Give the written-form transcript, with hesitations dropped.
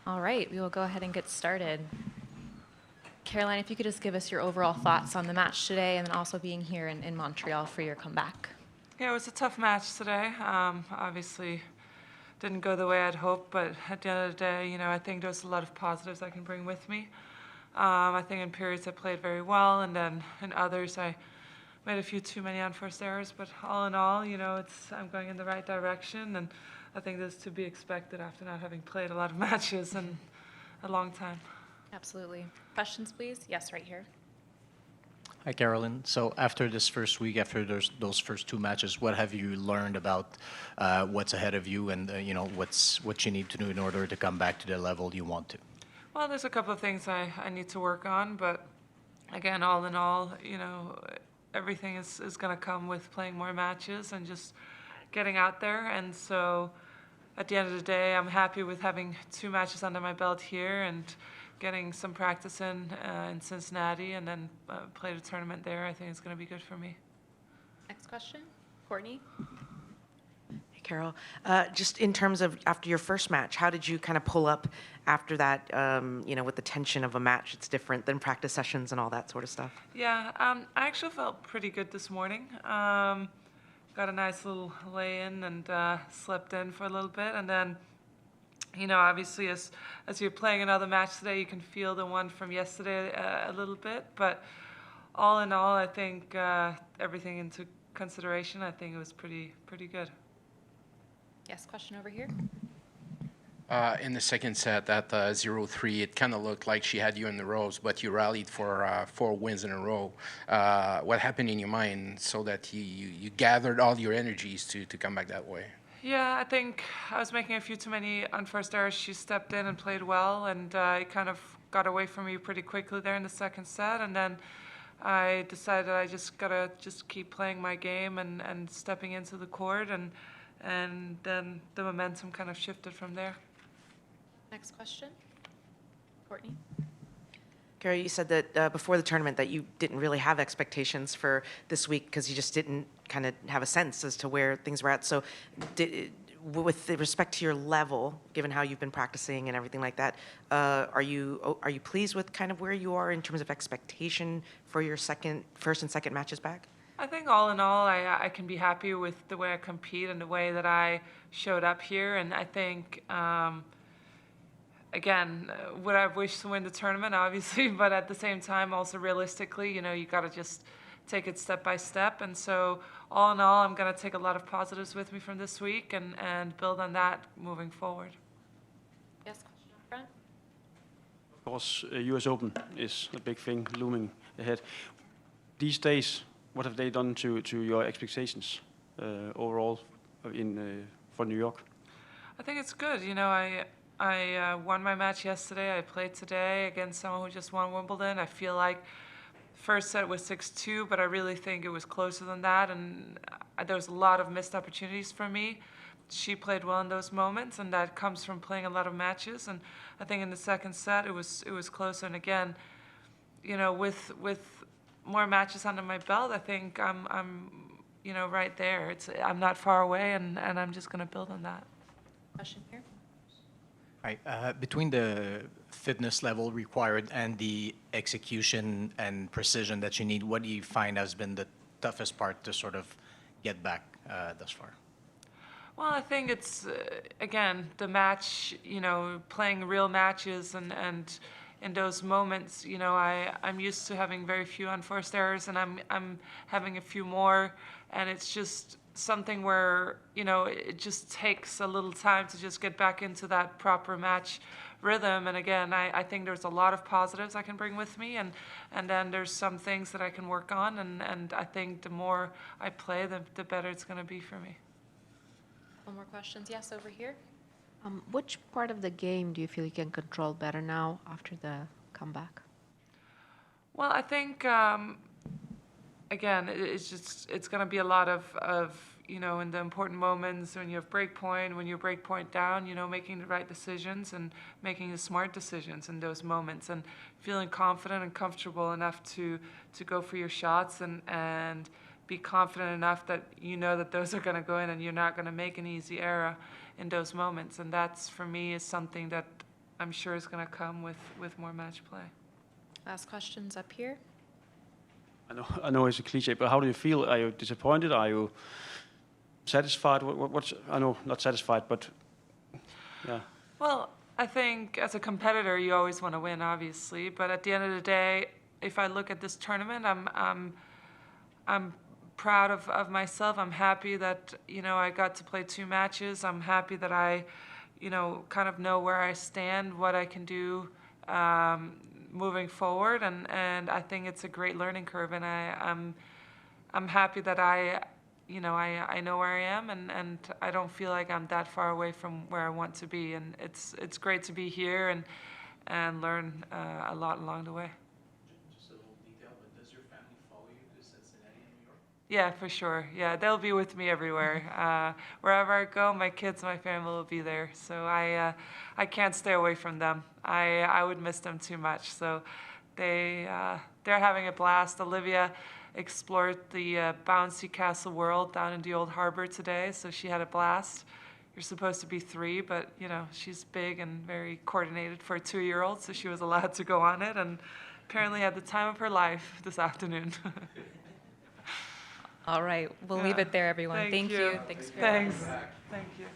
All right, we will go ahead and get started. Caroline, if you could just give us your overall thoughts on the match today and then also being here in Montreal for your comeback. Yeah, it was a tough match today. Obviously, didn't go the way I'd hoped, but at the end of the day, I think there's a lot of positives I can bring with me. I think in periods I played very well, and then in others I made a few too many unforced errors. But all in all, I'm going in the right direction, and I think this is to be expected after not having played a lot of matches in a long time. Absolutely. Questions, please? Yes, right here. Hi, Carolyn. So after this first week, after those first two matches, what have you learned about what's ahead of you and what you need to do in order to come back to the level you want to? Well, there's a couple of things I need to work on, but again, all in all, everything is going to come with playing more matches and just getting out there. And so at the end of the day, I'm happy with having 2 matches under my belt here and getting some practice in Cincinnati and then play the tournament there. I think it's going to be good for me. Next question, Courtney. Hey, Carol. Just in terms of after your first match, how did you kind of pull up after that, with the tension of a match? It's different than practice sessions and all that sort of stuff. Yeah, I actually felt pretty good this morning. Got a nice little lay-in and slept in for a little bit. And then, obviously as you're playing another match today, you can feel the one from yesterday a little bit. But all in all, I think everything into consideration, I think it was pretty good. Yes, question over here. In the second set at 0-3, it kind of looked like she had you in the ropes, but you rallied for 4 wins in a row. What happened in your mind so that you gathered all your energies to come back that way? Yeah, I think I was making a few too many unforced errors. She stepped in and played well, and it kind of got away from me pretty quickly there in the second set. And then I decided I just gotta keep playing my game and stepping into the court, and then the momentum kind of shifted from there. Next question, Courtney. Gary, you said that before the tournament that you didn't really have expectations for this week because you just didn't kind of have a sense as to where things were at. So with respect to your level, given how you've been practicing and everything like that, are you pleased with kind of where you are in terms of expectation for your first and second matches back? I think all in all, I can be happy with the way I compete and the way that I showed up here. And I think, again, would I have wished to win the tournament? Obviously, but at the same time, also realistically, you got to just take it step by step. And so all in all, I'm going to take a lot of positives with me from this week and build on that moving forward. Yes, question up front. Of course, US Open is a big thing looming ahead. These days, what have they done to your expectations overall for New York? I think it's good. I won my match yesterday. I played today against someone who just won Wimbledon. I feel like first set was 6-2, but I really think it was closer than that, and there was a lot of missed opportunities for me. She played well in those moments, and that comes from playing a lot of matches. And I think in the second set it was closer. And again, with more matches under my belt, I think I'm right there. I'm not far away, and I'm just going to build on that. Question here. Right. Between the fitness level required and the execution and precision that you need, what do you find has been the toughest part to sort of get back thus far? Well, I think it's, again, the match, playing real matches and in those moments, I'm used to having very few unforced errors, and I'm having a few more, and it's just something where, it just takes a little time to just get back into that proper match rhythm. And again, I think there's a lot of positives I can bring with me, and then there's some things that I can work on, and I think the more I play, the better it's going to be for me. One more questions. Yes, over here. Which part of the game do you feel you can control better now after the comeback? Well, I think, again, it's going to be a lot of in the important moments when you have break point, when you break point down, making the right decisions and making the smart decisions in those moments, and feeling confident and comfortable enough to go for your shots and be confident enough that that those are going to go in and you're not going to make an easy error in those moments. And that's, for me, is something that I'm sure is going to come with more match play. Last questions up here. I know it's a cliche, but how do you feel? Are you disappointed? Are you satisfied? What's I know not satisfied, but yeah. Well, I think as a competitor, you always want to win, obviously. But at the end of the day, if I look at this tournament, I'm proud of myself. I'm happy that, you know, I got to play 2 matches. I'm happy that I, you know, kind of know where I stand, what I can do moving forward, and I think it's a great learning curve, and I'm happy that I know where I am, and I don't feel like I'm that far away from where I want to be, and it's great to be here and learn a lot along the way. Just a little detail, but does your family follow you to Cincinnati and New York? Yeah, for sure. Yeah, they'll be with me everywhere. Wherever I go, my kids, my family will be there. So I can't stay away from them. I would miss them too much. So they're having a blast. Olivia explored the bouncy castle world down in the old harbor today, so she had a blast. You're supposed to be 3, but you know she's big and very coordinated for a 2-year-old, so she was allowed to go on it, and apparently had the time of her life this afternoon. All right, we'll leave it there, everyone. Thank you. Thanks for your Thanks. Thank you.